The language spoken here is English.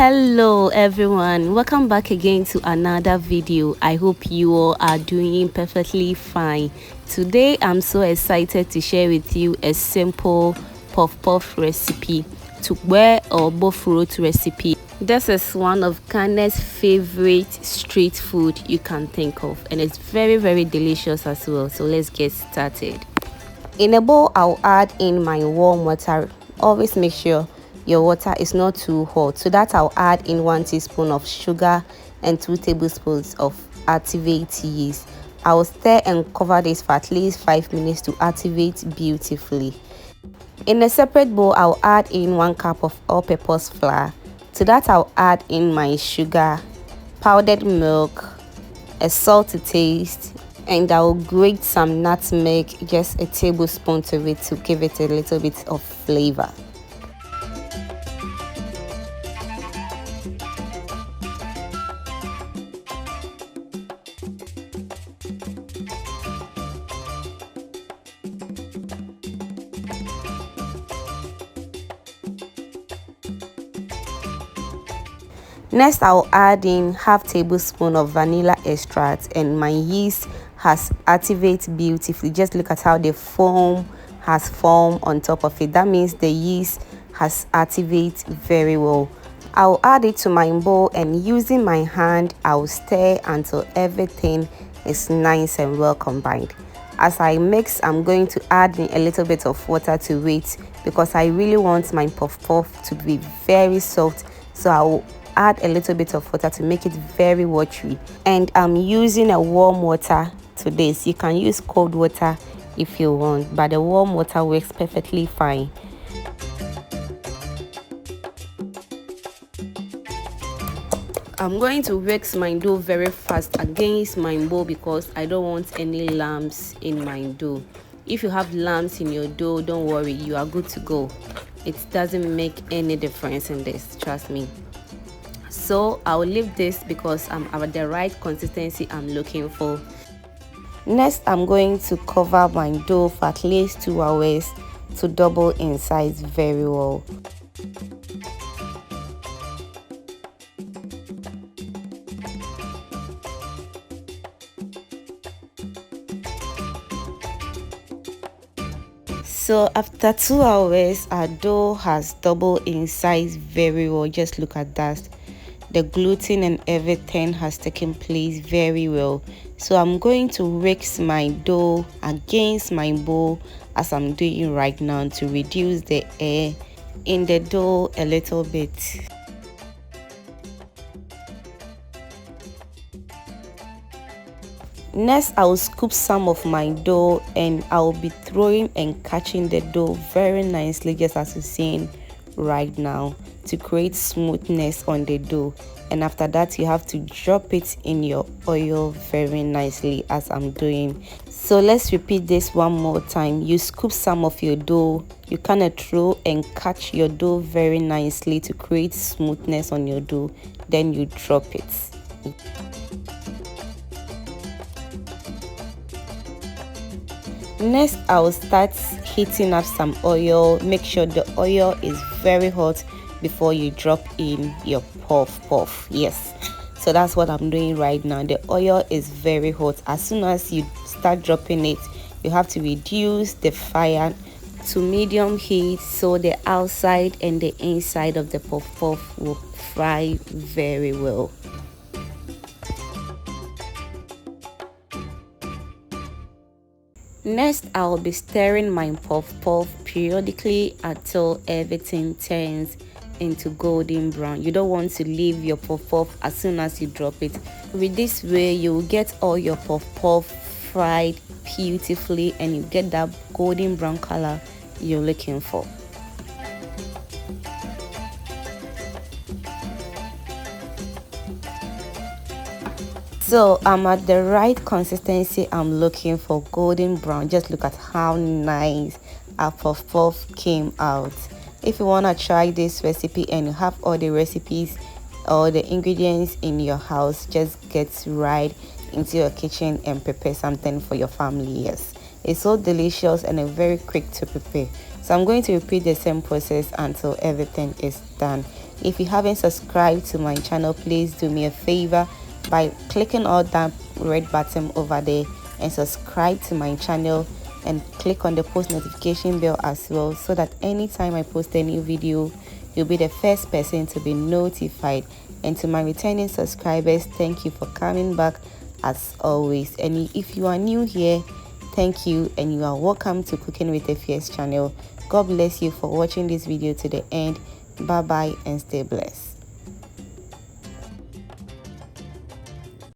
Hello everyone, welcome back again to another video. I hope you all are doing perfectly fine. Today I'm so excited to share with you a simple puff puff recipe, toogbei or Bofrot recipe. This is one of Ghana's favorite street food you can think of, and it's very delicious as well. So let's get started. In a bowl, I'll add in my warm water. Always make sure your water is not too hot. So that I'll add in 1 teaspoon of sugar and 2 tablespoons of activate yeast. I'll stir and cover this for at least 5 minutes to activate beautifully. In a separate bowl, I'll add in 1 cup of all-purpose flour. To that I'll add in my sugar, powdered milk, a salt to taste, and I'll grate some nutmeg, just a tablespoon of it to give it a little bit of flavor. Next, I'll add in half tablespoon of vanilla extract, and my yeast has activated beautifully. Just look at how the foam has formed on top of it. That means the yeast has activated very well. I'll add it to my bowl, and using my hand, I'll stir until everything is nice and well combined. As I mix, I'm going to add in a little bit of water to it because I really want my puff puff to be very soft. So I'll add a little bit of water to make it very watery, and I'm using a warm water to this. You can use cold water if you want, but the warm water works perfectly fine. I'm going to whisk my dough very fast against my bowl because I don't want any lumps in my dough. If you have lumps in your dough, don't worry, you are good to go. It doesn't make any difference in this, trust me. So I'll leave this because I'm at the right consistency I'm looking for. Next, I'm going to cover my dough for at least 2 hours to double in size very well. So after 2 hours, our dough has doubled in size very well. Just look at that. The gluten and everything has taken place very well. So I'm going to whisk my dough against my bowl as I'm doing right now to reduce the air in the dough a little bit. Next, I'll scoop some of my dough, and I'll be throwing and catching the dough very nicely, just as you're seeing right now, to create smoothness on the dough. And after that, you have to drop it in your oil very nicely as I'm doing. So let's repeat this one more time. You scoop some of your dough, you kind of throw and catch your dough very nicely to create smoothness on your dough, then you drop it. Next, I'll start heating up some oil. Make sure the oil is very hot before you drop in your puff puff. Yes, so that's what I'm doing right now. The oil is very hot. As soon as you start dropping it, you have to reduce the fire to medium heat so the outside and the inside of the puff puff will fry very well. Next, I'll be stirring my puff puff periodically until everything turns into golden brown. You don't want to leave your puff puff as soon as you drop it. With this way, you will get all your puff puff fried beautifully, and you get that golden brown color you're looking for. So I'm at the right consistency I'm looking for, golden brown. Just look at how nice our puff puff came out. If you want to try this recipe and you have all the recipes or the ingredients in your house, just get right into your kitchen and prepare something for your family. Yes, it's so delicious and very quick to prepare. So I'm going to repeat the same process until everything is done. If you haven't subscribed to my channel, please do me a favor by clicking on that red button over there and subscribe to my channel, and click on the post notification bell as well, so that anytime I post a new video, you'll be the first person to be notified. And to my returning subscribers, thank you for coming back as always. And if you are new here, thank you, and you are welcome to Cooking with a Fierce channel. God bless you for watching this video to the end. Bye bye and stay blessed.